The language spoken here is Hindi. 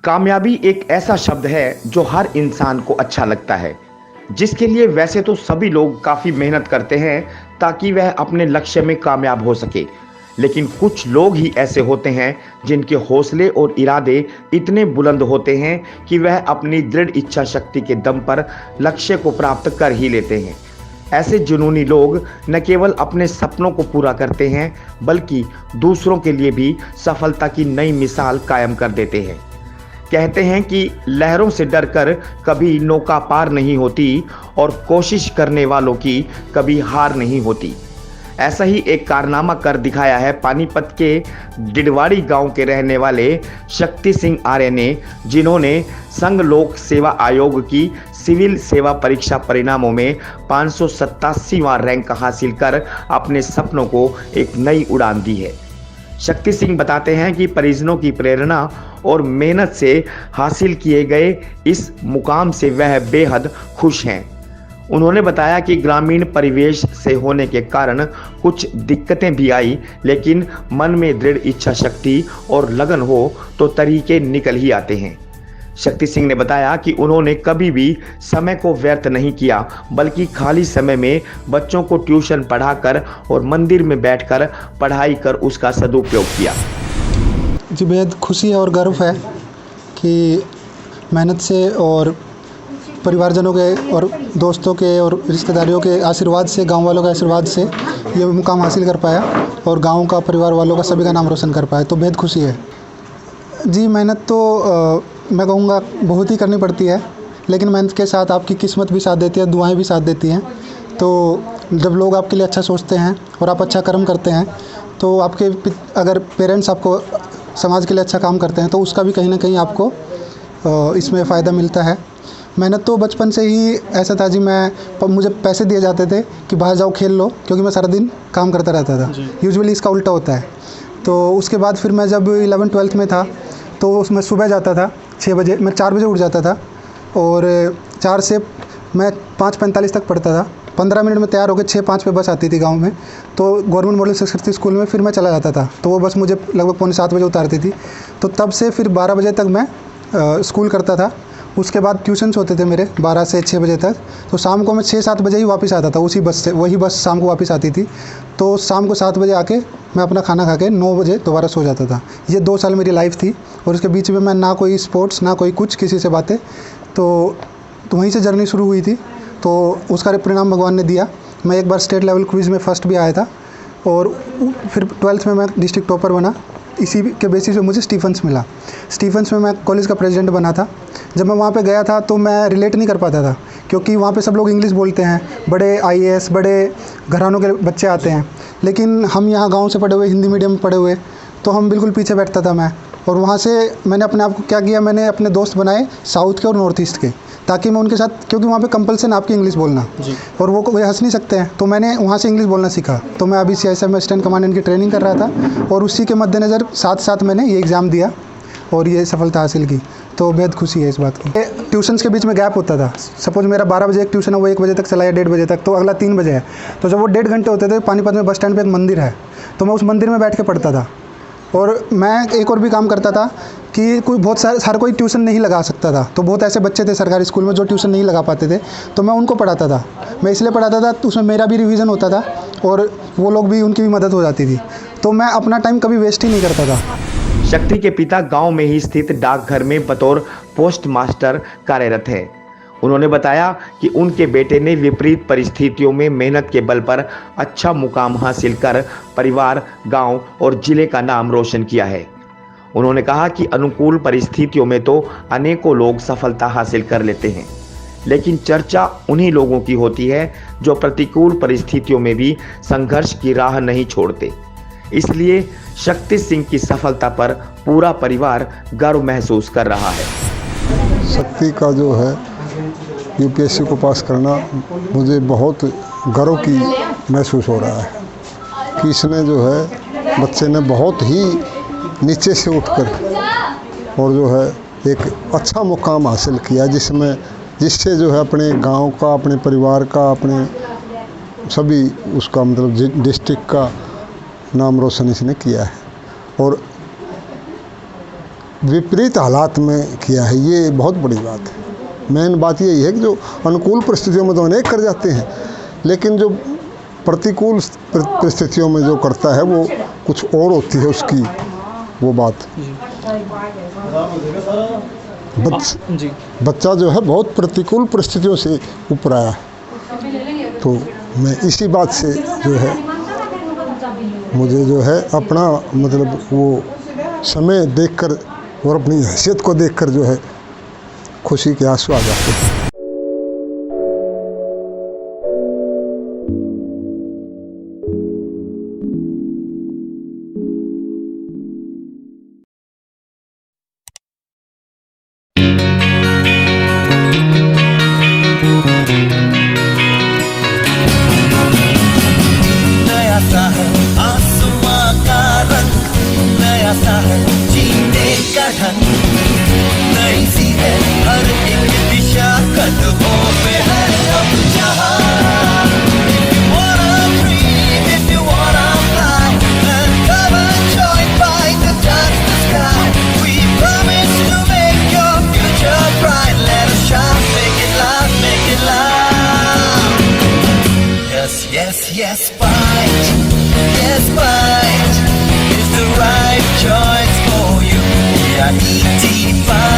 कामयाबी एक ऐसा शब्द है जो हर इंसान को अच्छा लगता है, जिसके लिए वैसे तो सभी लोग काफ़ी मेहनत करते हैं ताकि वह अपने लक्ष्य में कामयाब हो सके। लेकिन कुछ लोग ही ऐसे होते हैं जिनके हौसले और इरादे इतने बुलंद होते हैं कि वह अपनी दृढ़ इच्छा शक्ति के दम पर लक्ष्य को प्राप्त कर ही लेते हैं। ऐसे जुनूनी लोग न केवल अपने सपनों को पूरा करते हैं, बल्कि दूसरों के लिए भी सफलता की नई मिसाल कायम कर देते हैं। कहते हैं कि लहरों से डरकर कभी नौका पार नहीं होती और कोशिश करने वालों की कभी हार नहीं होती। ऐसा ही एक कारनामा कर दिखाया है पानीपत के डिडवाड़ी गांव के रहने वाले शक्ति सिंह आर्य ने, जिन्होंने संघ लोक सेवा आयोग की सिविल सेवा परीक्षा परिणामों में 587वां रैंक हासिल कर अपने सपनों को एक नई उड़ान दी है। शक्ति सिंह बताते हैं कि परिजनों की प्रेरणा और मेहनत से हासिल किए गए इस मुकाम से वह बेहद खुश हैं। उन्होंने बताया कि ग्रामीण परिवेश से होने के कारण कुछ दिक्कतें भी आई, लेकिन मन में दृढ़ इच्छा शक्ति और लगन हो तो तरीके निकल ही आते हैं। शक्ति सिंह ने बताया कि उन्होंने कभी भी समय को व्यर्थ नहीं किया, बल्कि खाली समय में बच्चों को ट्यूशन पढ़ाकर और मंदिर में बैठकर पढ़ाई कर उसका सदुपयोग किया। जी, बेहद खुशी और गर्व है कि मेहनत से और परिवारजनों के और दोस्तों के और रिश्तेदारियों के आशीर्वाद से, गांव वालों के आशीर्वाद से ये मुकाम हासिल कर पाया और गांव का, परिवार वालों का, सभी का नाम रोशन कर पाया, तो बेहद खुशी है। जी, मेहनत तो मैं कहूँगा बहुत ही करनी पड़ती है, लेकिन मेहनत के साथ आपकी किस्मत भी साथ देती है, दुआएं भी साथ देती हैं। तो जब लोग आपके लिए अच्छा सोचते हैं और आप अच्छा कर्म करते हैं, तो आपके अगर पेरेंट्स आपको समाज के लिए अच्छा काम करते हैं तो उसका भी कहीं ना कहीं आपको इसमें फ़ायदा मिलता है। मेहनत तो बचपन से ही ऐसा था जी, मुझे पैसे दिए जाते थे कि बाहर जाओ खेल लो, क्योंकि मैं सारा दिन काम करता रहता था। यूजुअली इसका उल्टा होता है। तो उसके बाद फिर मैं जब 11th-12th में था तो उसमें सुबह जाता था 6 बजे, मैं 4 बजे उठ जाता था और 4 से मैं 5:45 तक पढ़ता था। 15 मिनट में तैयार होकर 6:05 पे बस आती थी गांव में, तो गवर्नमेंट मॉडल सरस्वती स्कूल में फिर मैं चला जाता था। तो वो बस मुझे लगभग 6:45 बजे उतारती थी। तो तब से फिर 12 बजे तक मैं स्कूल करता था। उसके बाद ट्यूशन्स होते थे मेरे 12 से 6 बजे तक। तो शाम को मैं 6-7 बजे ही वापस आता था उसी बस से, वही बस शाम को वापस आती थी। तो शाम को 7 बजे आके मैं अपना खाना खा के 9 बजे दोबारा सो जाता था। ये 2 साल मेरी लाइफ थी और उसके बीच में मैं ना कोई स्पोर्ट्स, ना कोई कुछ, किसी से बातें। तो वहीं से जर्नी शुरू हुई थी। तो उसका परिणाम भगवान ने दिया। मैं एक बार स्टेट लेवल क्विज़ में फर्स्ट भी आया था और फिर 12th में मैं डिस्ट्रिक्ट टॉपर बना। इसी के बेसिस पे मुझे स्टीफन्स मिला। स्टीफन्स में मैं कॉलेज का प्रेसिडेंट बना था। जब मैं वहाँ पे गया था तो मैं रिलेट नहीं कर पाता था, क्योंकि वहाँ पे सब लोग इंग्लिश बोलते हैं, बड़े IAS, बड़े घरानों के बच्चे आते हैं, लेकिन हम यहाँ गांव से पढ़े हुए, हिंदी मीडियम में पढ़े हुए, तो हम बिल्कुल पीछे बैठता था मैं। और वहाँ से मैंने अपने आप को क्या किया, मैंने अपने दोस्त बनाए साउथ के और नॉर्थ ईस्ट के, ताकि मैं उनके साथ, क्योंकि वहाँ पे कंपल्सन आपकी इंग्लिश बोलना और वो हंस नहीं सकते हैं, तो मैंने वहाँ से इंग्लिश बोलना सीखा। तो मैं अभी CISF में असिस्टेंट कमांडेंट की ट्रेनिंग कर रहा था और उसी के मद्देनज़र साथ साथ मैंने ये एग्ज़ाम दिया और ये सफलता हासिल की। तो बेहद खुशी है इस बात की। ट्यूशन्स के बीच में गैप होता था। सपोज मेरा 12 बजे एक ट्यूशन है, वो 1 बजे तक चला या 1:30 बजे तक, तो अगला 3 बजे है। तो जब वो 1.5 घंटे होते थे, पानीपत में बस स्टैंड पे एक मंदिर है, तो मैं उस मंदिर में बैठ के पढ़ता था। और मैं एक और भी काम करता था कि कोई बहुत हर कोई ट्यूशन नहीं लगा सकता था, तो बहुत ऐसे बच्चे थे सरकारी स्कूल में जो ट्यूशन नहीं लगा पाते थे, तो मैं उनको पढ़ाता था। मैं इसलिए पढ़ाता था, तो उसमें मेरा भी रिवीजन होता था और वो लोग भी, उनकी भी मदद हो जाती थी। तो मैं अपना टाइम कभी वेस्ट ही नहीं करता था। शक्ति के पिता गांव में ही स्थित डाकघर में बतौर पोस्ट मास्टर कार्यरत हैं। उन्होंने बताया कि उनके बेटे ने विपरीत परिस्थितियों में मेहनत के बल पर अच्छा मुकाम हासिल कर परिवार, गांव और जिले का नाम रोशन किया है। उन्होंने कहा कि अनुकूल परिस्थितियों में तो अनेकों लोग सफलता हासिल कर लेते हैं, लेकिन चर्चा उन्हीं लोगों की होती है जो प्रतिकूल परिस्थितियों में भी संघर्ष की राह नहीं छोड़ते। इसलिए शक्ति सिंह की सफलता पर पूरा परिवार गर्व महसूस कर रहा है। शक्ति का जो है UPSC को पास करना मुझे बहुत गर्व की महसूस हो रहा है कि इसने जो है, बच्चे ने बहुत ही नीचे से उठकर और जो है एक अच्छा मुकाम हासिल किया, जिससे जो है अपने गांव का, अपने परिवार का, अपने सभी उसका मतलब डिस्ट्रिक्ट का नाम रोशन इसने किया है। और विपरीत हालात में किया है, ये बहुत बड़ी बात है। मेन बात यही है कि जो अनुकूल परिस्थितियों में तो अनेक कर जाते हैं, लेकिन जो प्रतिकूल परिस्थितियों में जो करता है वो कुछ और होती है उसकी वो बात। बच्चा जो है बहुत प्रतिकूल परिस्थितियों से ऊपर आया है, तो मैं इसी बात से जो है मुझे जो है अपना मतलब वो समय देखकर और अपनी हैसियत को देखकर जो है खुशी के आंसू आ जाते हैं। नया सा है आसमां का रंग, नया सा है जीने का ढंग, नई सी है हर एक दिशा, कदमों पे है अब जहां। If you wanna dream, if you wanna fly, and come and join by the touch the sky. We promise to make your future bright. Let us shine, make it loud, make it loud. Yes, yes, yes, fight. Yes, fight is the right choice for you. Yeah, ET5.